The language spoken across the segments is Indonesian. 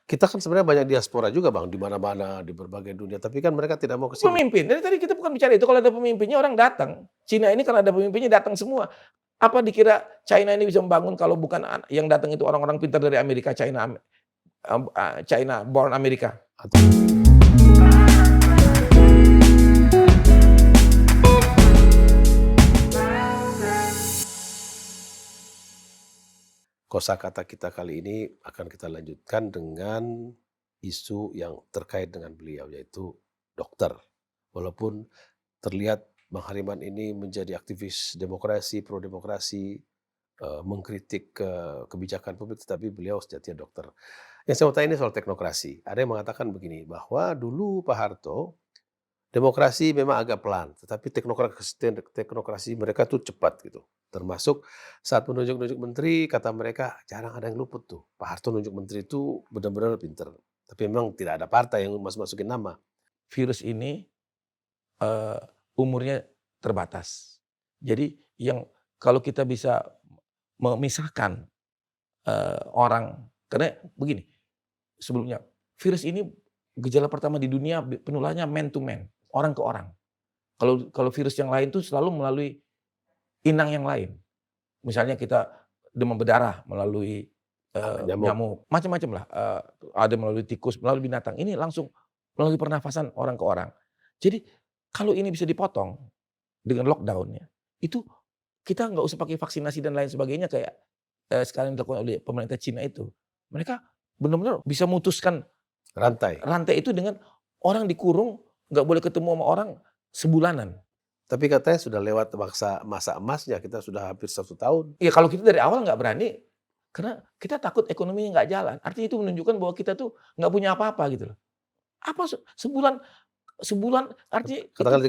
Kita kan sebenarnya banyak diaspora juga Bang, di mana-mana, di berbagai dunia, tapi kan mereka tidak mau ke sini. Pemimpin, dari tadi kita bukan bicara itu, kalau ada pemimpinnya orang datang. Cina ini kalau ada pemimpinnya datang semua. Apa dikira China ini bisa membangun kalau bukan yang datang itu orang-orang pintar dari Amerika, China born Amerika? Atau kosakata kita kali ini akan kita lanjutkan dengan isu yang terkait dengan beliau, yaitu dokter. Walaupun terlihat Bang Hariman ini menjadi aktivis demokrasi, pro demokrasi, mengkritik kebijakan publik, tetapi beliau sejatinya dokter. Yang saya mau tanya ini soal teknokrasi. Ada yang mengatakan begini, bahwa dulu Pak Harto, demokrasi memang agak pelan, tetapi teknokrasi mereka tuh cepat gitu. Termasuk saat menunjuk-nunjuk menteri, kata mereka jarang ada yang luput tuh. Pak Harto nunjuk menteri itu benar-benar pinter. Tapi memang tidak ada partai yang masukin nama. Virus ini Eee, umurnya terbatas. Jadi yang kalau kita bisa memisahkan, orang karena begini, sebelumnya virus ini gejala pertama di dunia penularannya man to man, orang ke orang. Kalau kalau virus yang lain tuh selalu melalui inang yang lain. Misalnya kita demam berdarah melalui, Nyamuk. nyamuk, macam-macam lah, ada melalui tikus, melalui binatang. Ini langsung melalui pernafasan orang ke orang. Jadi kalau ini bisa dipotong dengan lockdown-nya, itu kita nggak usah pakai vaksinasi dan lain sebagainya kayak, sekarang dilakukan oleh pemerintah Cina itu. Mereka benar-benar bisa memutuskan Rantai. rantai itu dengan orang dikurung, nggak boleh ketemu sama orang sebulanan. Tapi katanya sudah lewat masa masa emasnya, kita sudah hampir 1 tahun. Ya kalau kita dari awal nggak berani, karena kita takut ekonominya nggak jalan. Artinya itu menunjukkan bahwa kita tuh nggak punya apa-apa gitu loh. Apa sebulan sebulan artinya itu Katakanlah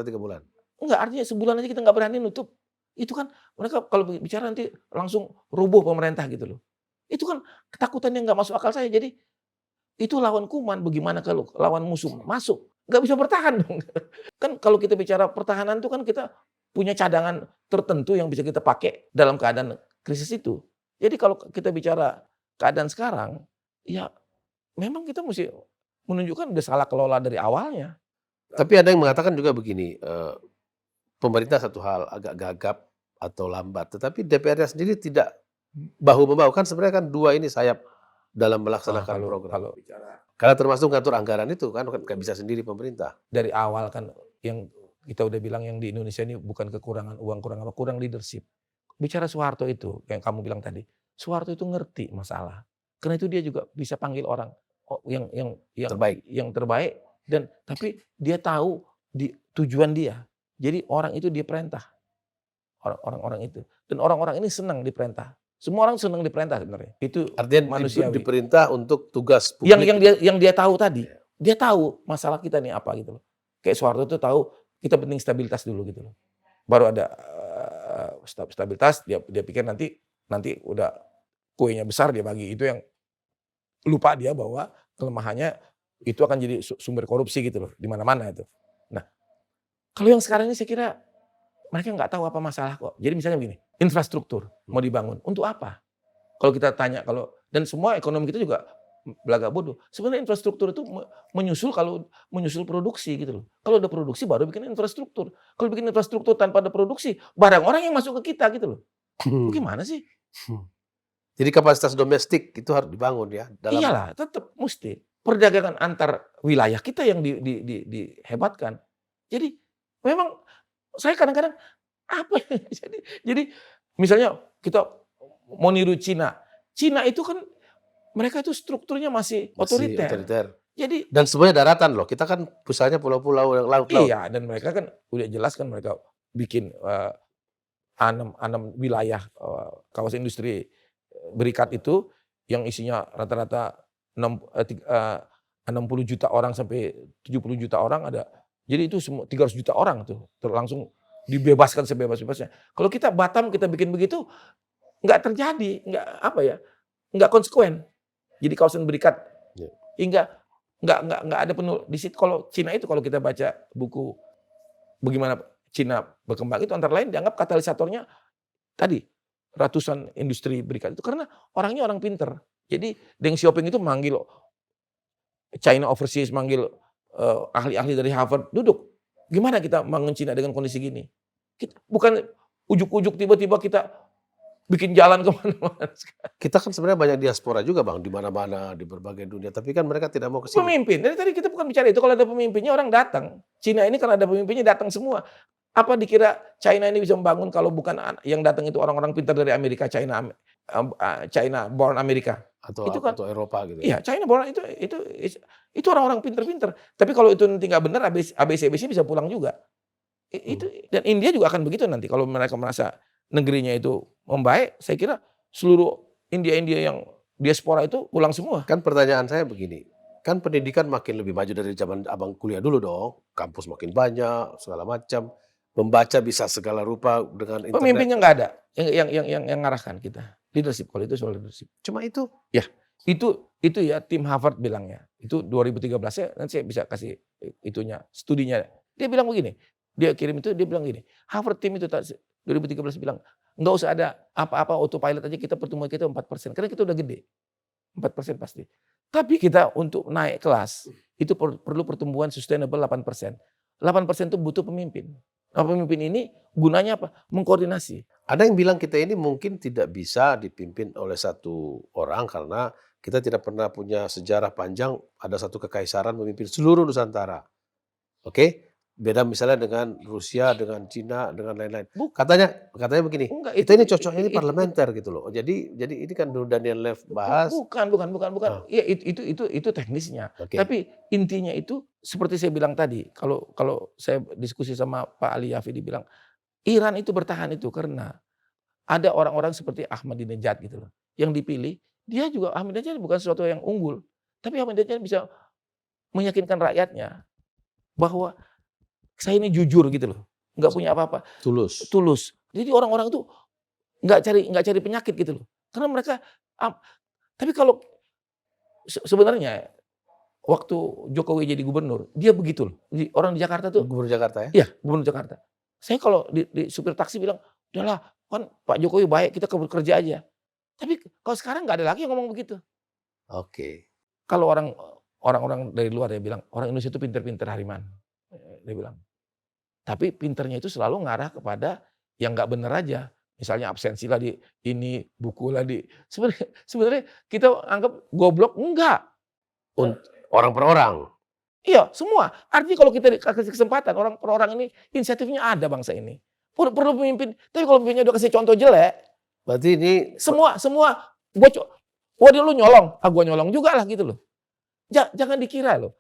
3 bulan. enggak, artinya sebulan aja kita nggak berani nutup. Itu kan mereka kalau bicara nanti langsung rubuh pemerintah gitu loh. Itu kan ketakutan yang nggak masuk akal saya. Jadi itu lawan kuman, bagaimana kalau lawan musuh masuk? Nggak bisa bertahan dong. Kan kalau kita bicara pertahanan itu kan kita punya cadangan tertentu yang bisa kita pakai dalam keadaan krisis itu. Jadi kalau kita bicara keadaan sekarang, ya memang kita mesti menunjukkan udah salah kelola dari awalnya. Tapi ada yang mengatakan juga begini, pemerintah satu hal agak gagap atau lambat, tetapi DPR-nya sendiri tidak bahu-membahu, kan sebenarnya kan 2 ini sayap dalam melaksanakan Kalau program. kalau bicara Karena termasuk ngatur anggaran itu kan nggak bisa sendiri pemerintah. dari awal kan yang kita udah bilang yang di Indonesia ini bukan kekurangan uang, kurang apa, kurang leadership. Bicara Soeharto itu yang kamu bilang tadi, Soeharto itu ngerti masalah. Karena itu dia juga bisa panggil orang Terbaik. yang terbaik dan tapi dia tahu tujuan dia. Jadi orang itu dia perintah, orang-orang itu. Dan orang-orang ini senang diperintah. Semua orang senang diperintah sebenarnya. Itu Artinya manusiawi. diperintah untuk tugas Yang publik. yang dia tahu tadi, dia tahu masalah kita nih apa gitu loh. Kayak Soeharto tuh tahu kita penting stabilitas dulu gitu loh. Baru ada, stabilitas dia pikir nanti nanti udah kuenya besar dia bagi. Itu yang lupa dia bahwa kelemahannya itu akan jadi sumber korupsi gitu loh, di mana-mana itu. Nah, kalau yang sekarang ini saya kira mereka nggak tahu apa masalah kok. Jadi misalnya begini, infrastruktur mau dibangun, untuk apa? Kalau kita tanya dan semua ekonomi kita juga belaga bodoh. Sebenarnya infrastruktur itu menyusul kalau menyusul produksi gitu loh. Kalau ada produksi baru bikin infrastruktur. Kalau bikin infrastruktur tanpa ada produksi, barang orang yang masuk ke kita gitu loh. Gimana sih? Jadi kapasitas domestik itu harus dibangun ya dalam. Iyalah, tetap musti. Perdagangan antar wilayah kita yang dihebatkan. Jadi memang saya kadang-kadang apa ya, jadi misalnya kita mau niru Cina. Cina itu kan mereka itu strukturnya masih Masih otoriter. otoriter. Jadi Dan semuanya daratan loh, kita kan pusatnya pulau-pulau, laut-laut. iya, dan mereka kan udah jelas kan mereka bikin, anam wilayah, kawasan industri berikat itu yang isinya rata-rata 60 juta orang sampai 70 juta orang ada. Jadi itu semua 300 juta orang tuh langsung dibebaskan sebebas-bebasnya. Kalau kita Batam kita bikin begitu nggak terjadi, nggak apa ya, nggak konsekuen. Jadi kawasan berikat Ya. hingga nggak ada penuh di situ. Kalau Cina itu kalau kita baca buku bagaimana Cina berkembang itu antara lain dianggap katalisatornya tadi ratusan industri berikat itu karena orangnya orang pinter. Jadi Deng Xiaoping itu manggil China Overseas, manggil ahli-ahli dari Harvard, duduk. Gimana kita bangun Cina dengan kondisi gini? Bukan ujuk-ujuk tiba-tiba kita bikin jalan ke mana-mana. Kita kan sebenarnya banyak diaspora juga Bang, di mana-mana, di berbagai dunia, tapi kan mereka tidak mau ke sini. Pemimpin, dari tadi kita bukan bicara itu, kalau ada pemimpinnya orang datang. Cina ini kalau ada pemimpinnya datang semua. Apa dikira China ini bisa membangun kalau bukan yang datang itu orang-orang pintar dari Amerika, China born Amerika. Atau Itu kan atau Eropa gitu ya? iya, China born itu orang-orang pinter-pinter. Tapi kalau itu nanti nggak benar, ABC bisa pulang juga. Itu dan India juga akan begitu nanti kalau mereka merasa negerinya itu membaik, saya kira seluruh India-India yang diaspora itu pulang semua. Kan pertanyaan saya begini, kan pendidikan makin lebih maju dari zaman Abang kuliah dulu dong, kampus makin banyak, segala macam, membaca bisa segala rupa dengan internet. Pemimpinnya nggak ada yang ngarahkan kita. Leadership, kalau itu soal leadership. Cuma itu? Ya, itu ya tim Harvard bilangnya. Itu 2013 ya, nanti saya bisa kasih itunya, studinya. Dia bilang begini, dia kirim itu, dia bilang gini, Harvard tim itu 2013 bilang, nggak usah ada apa-apa autopilot aja, kita pertumbuhan kita 4%, karena kita udah gede. 4% pasti. Tapi kita untuk naik kelas, itu perlu pertumbuhan sustainable 8%. 8% itu butuh pemimpin. Nah, pemimpin ini gunanya apa? Mengkoordinasi. Ada yang bilang kita ini mungkin tidak bisa dipimpin oleh satu orang karena kita tidak pernah punya sejarah panjang, ada satu kekaisaran memimpin seluruh Nusantara. Oke? Beda misalnya dengan Rusia, dengan Cina, dengan lain-lain. Katanya begini, Enggak, kita ini cocoknya ini parlementer gitu loh. Jadi ini kan dulu Daniel Lev bahas. Bukan. Ah. Ya itu teknisnya. Oke. Tapi intinya itu seperti saya bilang tadi, kalau saya diskusi sama Pak Ali Yafidi bilang, Iran itu bertahan itu karena ada orang-orang seperti Ahmadinejad gitu loh, yang dipilih, dia juga Ahmadinejad bukan sesuatu yang unggul, tapi Ahmadinejad bisa meyakinkan rakyatnya bahwa saya ini jujur gitu loh, nggak punya apa-apa, Tulus. tulus. Jadi orang-orang itu nggak cari penyakit gitu loh, karena mereka. Tapi kalau sebenarnya waktu Jokowi jadi gubernur, dia begitu loh. Orang di Jakarta tuh, Gubernur Jakarta ya? iya gubernur Jakarta. Saya kalau di supir taksi bilang, udahlah kan Pak Jokowi baik, kita kerja aja. Tapi kalau sekarang nggak ada lagi yang ngomong begitu. Oke. Kalau orang-orang dari luar dia bilang, orang Indonesia itu pinter-pinter Hariman. Dia bilang. Tapi pinternya itu selalu ngarah kepada yang nggak bener aja. Misalnya absensi lah di ini, buku lah di. Sebenarnya kita anggap goblok, enggak. Orang per orang. Iya, semua. Artinya kalau kita dikasih kesempatan, orang per orang ini inisiatifnya ada bangsa ini. Perlu pemimpin. Tapi kalau pemimpinnya udah kasih contoh jelek, Berarti ini semua wah dia lu nyolong, gua nyolong juga lah gitu loh. Jangan dikira loh,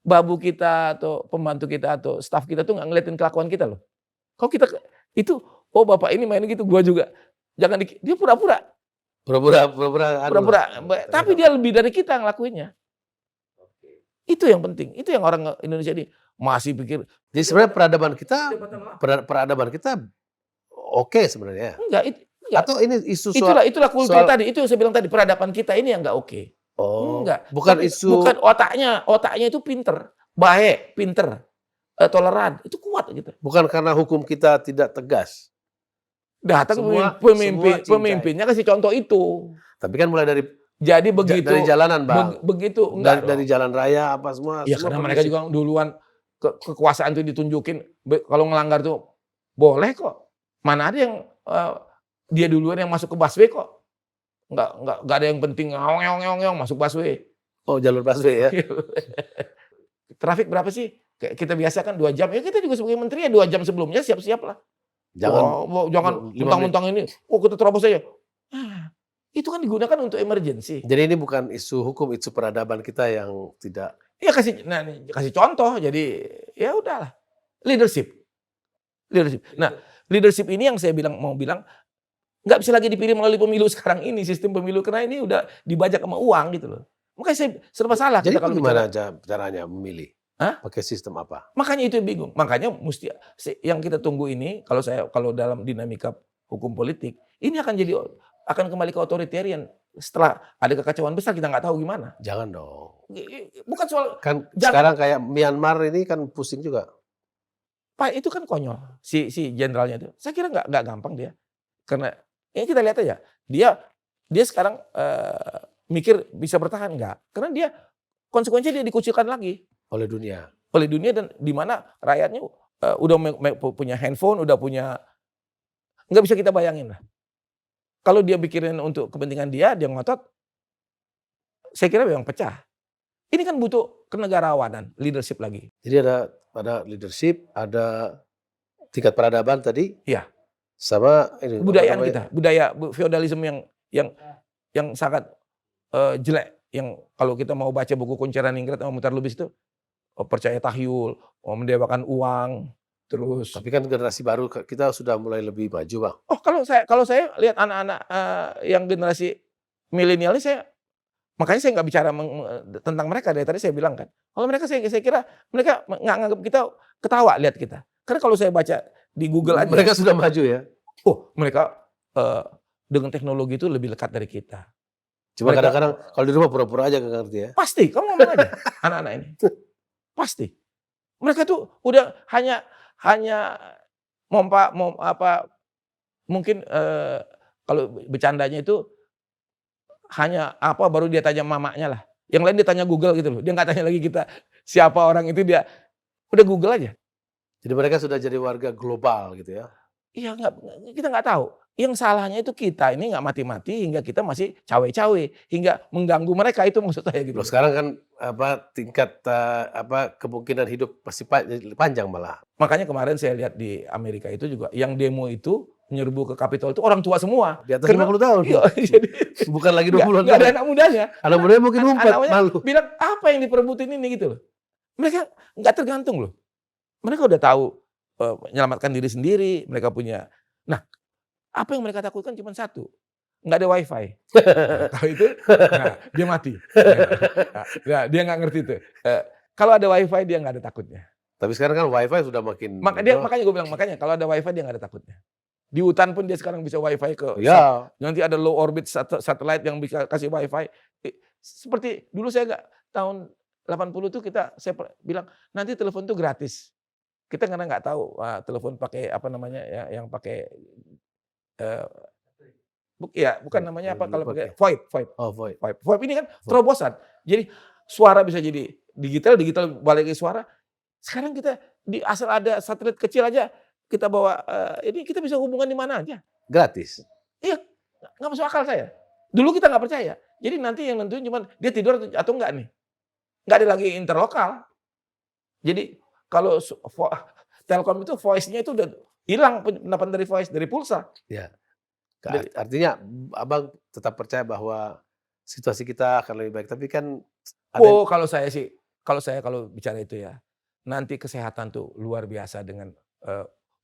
babu kita atau pembantu kita atau staf kita tuh nggak ngeliatin kelakuan kita loh. Kalau kita itu, oh bapak ini main gitu, gua juga. Jangan dia pura-pura. Tapi dia lebih dari kita ngelakuinnya. Itu yang penting. Itu yang orang Indonesia ini masih pikir. Jadi sebenarnya peradaban kita oke sebenarnya. Enggak. Atau ini isu soal. Itulah kultur tadi. Itu yang saya bilang tadi, peradaban kita ini yang enggak oke. Oh, enggak. Bukan isu. Bukan otaknya itu pinter, baik, pinter, toleran, itu kuat gitu. Bukan karena hukum kita tidak tegas. Datang pemimpinnya kasih contoh itu. Tapi kan mulai dari begitu dari jalanan, Bang. Begitu enggak dari jalan raya apa semua. Ya karena mereka juga duluan kekuasaan itu ditunjukin, kalau ngelanggar tuh boleh kok. Mana ada yang dia duluan yang masuk ke busway kok. Enggak ada yang penting ngong masuk busway. Oh, jalur busway ya. Trafik berapa sih? Kita biasa kan 2 jam. Ya kita juga sebagai menteri ya 2 jam sebelumnya siap-siap lah. Jangan mentang-mentang ini, kita terobos aja. Itu kan digunakan untuk emergency. Jadi ini bukan isu hukum, isu peradaban kita yang tidak. Iya kasih contoh. Jadi ya udahlah. Leadership. Nah, leadership ini yang saya mau bilang nggak bisa lagi dipilih melalui pemilu sekarang ini, sistem pemilu, karena ini udah dibajak sama uang gitu loh. Makanya saya serba salah. Jadi kalau gimana caranya memilih? Pakai sistem apa? Makanya itu yang bingung. Makanya mesti yang kita tunggu ini, kalau dalam dinamika hukum politik, ini akan kembali ke authoritarian. Setelah ada kekacauan besar, kita nggak tahu gimana. Jangan dong. Bukan soal. Kan sekarang kayak Myanmar ini kan pusing juga. Pak itu kan konyol si jenderalnya itu. Saya kira nggak gampang dia. Karena ini kita lihat aja, dia dia sekarang, mikir bisa bertahan nggak? Karena dia konsekuensinya dia dikucilkan lagi Oleh dunia. oleh dunia dan di mana rakyatnya, udah punya handphone, udah punya nggak bisa kita bayangin lah. Kalau dia pikirin untuk kepentingan dia ngotot, saya kira memang pecah. Ini kan butuh kenegarawanan, leadership lagi. Jadi ada leadership, ada tingkat peradaban tadi, Iya, sama ini apa kebudayaan namanya, kita, budaya feodalisme yang yang sangat, jelek, yang kalau kita mau baca buku Kuncirane Ningrat sama Mutar Lubis itu, percaya tahyul, mendewakan uang, terus tapi kan generasi baru kita sudah mulai lebih maju, Bang. oh kalau saya lihat anak-anak, yang generasi milenial ini makanya saya nggak bicara tentang mereka, dari tadi saya bilang kan. Kalau mereka saya kira mereka nggak nganggap kita ketawa lihat kita. Karena kalau saya baca di Google aja, Mereka sudah maju ya. oh mereka, dengan teknologi itu lebih dekat dari kita. Cuma Mereka kadang-kadang kalau di rumah pura-pura aja nggak ngerti ya. pasti, kamu ngomong aja anak-anak ini, pasti. Mereka tuh udah hanya mungkin, kalau bercandanya itu hanya apa, baru dia tanya mamanya lah. Yang lain dia tanya Google gitu loh. Dia nggak tanya lagi kita siapa orang itu, dia udah Google aja. Jadi mereka sudah jadi warga global gitu ya. Iya, kita nggak tahu. Yang salahnya itu kita ini nggak mati-mati hingga kita masih cawe-cawe, hingga mengganggu mereka, itu maksud saya gitu Loh loh. sekarang kan tingkat kemungkinan hidup pasti panjang malah. Makanya kemarin saya lihat di Amerika itu juga yang demo itu menyerbu ke Kapitol itu orang tua semua. Di atas 50 tahun. Iya, jadi Bukan lagi nggak 20-an nggak ada tahun. anak mudanya. Anak mudanya mungkin ngumpet, Anak mudanya malu. bilang, "Apa yang diperebutin ini?" Gitu loh. Mereka nggak tergantung loh. Mereka udah tahu, menyelamatkan diri sendiri, mereka punya nah, apa yang mereka takutkan cuma satu, nggak ada WiFi. Nah, kalau itu, nah dia mati. Nah, dia nggak ngerti itu. Kalau ada WiFi dia nggak ada takutnya. Tapi sekarang kan WiFi sudah makin Makanya gue bilang, makanya kalau ada WiFi dia nggak ada takutnya. Di hutan pun dia sekarang bisa WiFi ya. nanti ada low orbit satellite yang bisa kasih WiFi. Seperti dulu saya nggak tahun 80 tuh saya bilang nanti telepon tuh gratis. Kita karena nggak tahu, telepon pakai apa namanya ya, yang pakai, eee, bukan namanya apa kalau pakai VoIP VoIP Oh, VoIP. VoIP. VoIP ini kan terobosan. Jadi suara bisa jadi digital, digital balik ke suara. Sekarang kita asal ada satelit kecil aja kita bawa, ini kita bisa hubungan di mana aja. Gratis. Iya, nggak masuk akal saya. Dulu kita nggak percaya. Jadi nanti yang nentuin cuman dia tidur atau enggak nih. Nggak ada lagi interlokal. Jadi kalau Telkom itu voice-nya itu udah hilang pendapat dari voice, dari pulsa. Ya. Dari Artinya Abang tetap percaya bahwa situasi kita akan lebih baik. Tapi kan oh kalau kalau bicara itu ya, nanti kesehatan tuh luar biasa dengan,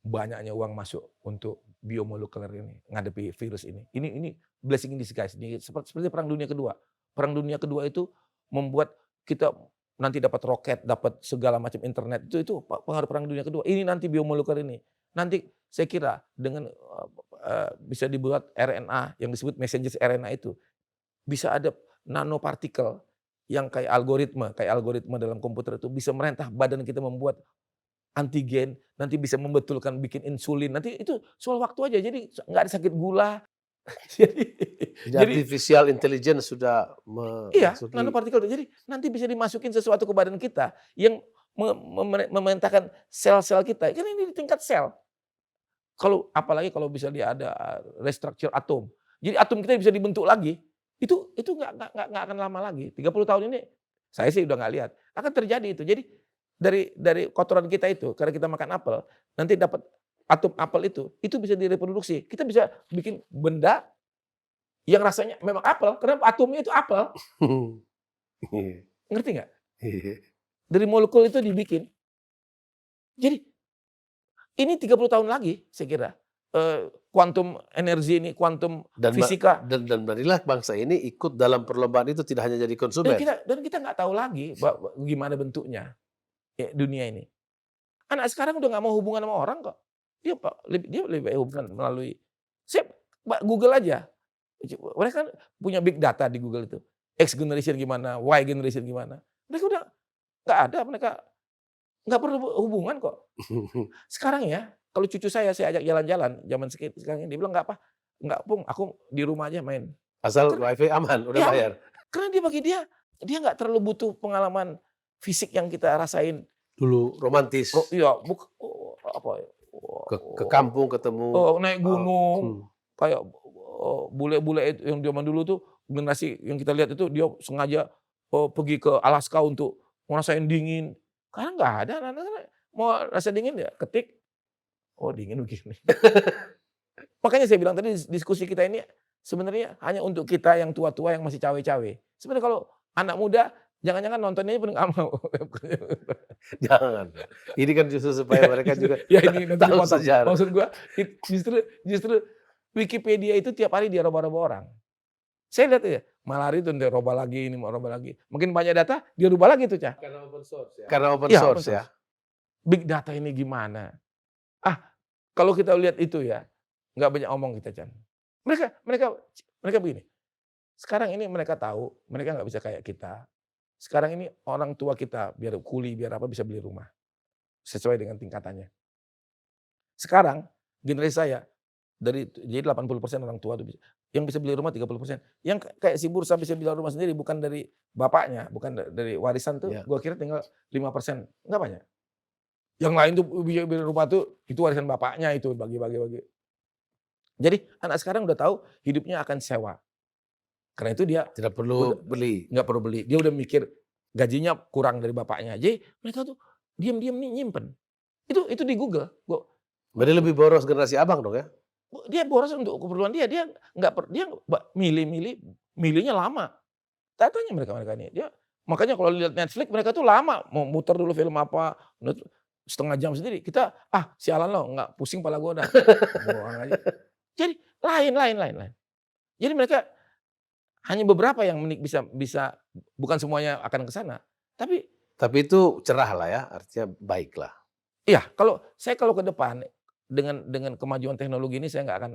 banyaknya uang masuk untuk biomolekuler ini, ngadepi virus ini. Ini blessing in disguise, ini seperti Perang Dunia Kedua. Perang Dunia Kedua itu membuat kita nanti dapat roket, dapat segala macam internet, itu pengaruh Perang Dunia Kedua. Ini nanti biomolekuler ini. Nanti saya kira dengan, bisa dibuat RNA yang disebut messenger RNA itu, bisa ada nanopartikel yang kayak algoritma dalam komputer itu bisa merentah badan kita, membuat antigen, nanti bisa membetulkan bikin insulin, nanti itu soal waktu aja, jadi nggak ada sakit gula. jadi artificial intelligence sudah Iya, memasuki. nanopartikel. Jadi nanti bisa dimasukin sesuatu ke badan kita yang memerintahkan sel-sel kita. Kan ini di tingkat sel. Apalagi kalau bisa dia ada restructure atom. Jadi atom kita bisa dibentuk lagi. Itu nggak akan lama lagi. 30 tahun ini saya sih udah nggak lihat. Akan terjadi itu. Jadi dari kotoran kita itu, karena kita makan apel, nanti dapat atom apel itu bisa direproduksi. Kita bisa bikin benda yang rasanya memang apel, karena atomnya itu apel. Ngerti nggak? Dari molekul itu dibikin. Jadi ini 30 tahun lagi saya kira, kuantum energi ini, kuantum fisika. Dan marilah bangsa ini ikut dalam perlombaan itu, tidak hanya jadi konsumen. Dan kita nggak tahu lagi gimana bentuknya dunia ini. Anak sekarang udah nggak mau hubungan sama orang kok. Dia lebih baik hubungan melalui Google aja. Mereka kan punya big data di Google itu. X generation gimana, Y generation gimana. Mereka udah nggak ada, mereka nggak perlu hubungan kok. Sekarang ya, kalau cucu saya ajak jalan-jalan, zaman sekarang ini, dia bilang nggak apa, nggak Pung, aku di rumah aja main. Asal Karena WiFi aman, udah ya bayar. karena bagi dia nggak terlalu butuh pengalaman fisik yang kita rasain. Dulu romantis, Iya, apa ya, ke kampung ketemu, naik eee, gunung, kayak, bule-bule itu yang zaman dulu tuh, generasi yang kita lihat itu dia sengaja, pergi ke Alaska untuk ngerasain dingin. Sekarang nggak ada anak-anak mau rasa dingin ya ketik, oh dingin begini. Makanya saya bilang tadi diskusi kita ini sebenarnya hanya untuk kita yang tua-tua yang masih cawe-cawe. Sebenarnya kalau anak muda jangan-jangan nontonnya pun nggak mau. jangan. Ini kan justru supaya Ya mereka justru juga ya ini nanti tahu dipotong. sejarah. Maksud gua justru justru Wikipedia itu tiap hari dirubah-rubah orang. Saya lihat ya, malari itu dia rubah lagi, ini mau rubah lagi. Makin banyak data, dia rubah lagi tuh, Cah. Karena open source ya? Karena open Iya, open source ya? source. Big data ini gimana? Ah, kalau kita lihat itu ya, nggak banyak omong kita, Chan. Mereka mereka mereka begini, sekarang ini mereka tahu, mereka nggak bisa kayak kita. Sekarang ini orang tua kita, biar kuli, biar apa, bisa beli rumah. Sesuai dengan tingkatannya. Sekarang, generasi saya, jadi 80% orang tua tuh yang bisa beli rumah 30%. Yang kayak si Bursa bisa beli rumah sendiri bukan dari bapaknya, bukan dari warisan tuh, Iya. gua kira tinggal 5%, nggak banyak. Yang lain tuh bisa beli rumah tuh, itu warisan bapaknya itu, bagi. Jadi anak sekarang udah tahu hidupnya akan sewa. Karena itu dia Tidak perlu udah beli. nggak perlu beli, dia udah mikir gajinya kurang dari bapaknya. Jadi mereka tuh diam-diam nih nyimpen. Itu di Google, Berarti lebih boros generasi Abang dong ya? dia boros untuk keperluan dia, dia nggak milihnya lama. Tanya mereka ini, makanya kalau lihat Netflix mereka tuh lama, mau muter dulu film apa, setengah jam sendiri. Kita, sialan lo, nggak pusing pala gua dah, buang aja. Jadi lain. Jadi mereka hanya beberapa yang bisa bukan semuanya akan ke sana. Tapi Tapi itu cerah lah ya, artinya baik lah. iya, kalau ke depan dengan kemajuan teknologi ini saya nggak akan,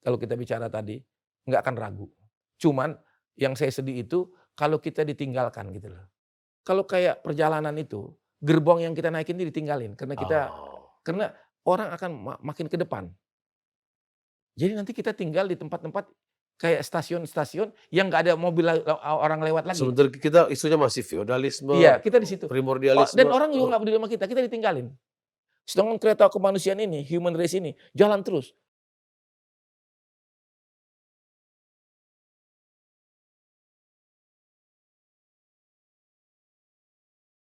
kalau kita bicara tadi, nggak akan ragu. Cuman yang saya sedih itu kalau kita ditinggalkan gitu loh. Kalau kayak perjalanan itu, gerbong yang kita naikin ini ditinggalin Oh. karena orang akan makin ke depan. Jadi nanti kita tinggal di tempat-tempat kayak stasiun-stasiun yang nggak ada mobil orang lewat lagi. Sementara kita isunya masih feodalisme, Iya, kita di situ. primordialisme. Dan orang juga nggak peduli sama kita ditinggalin. Sedangkan kereta kemanusiaan ini, human race ini, jalan terus.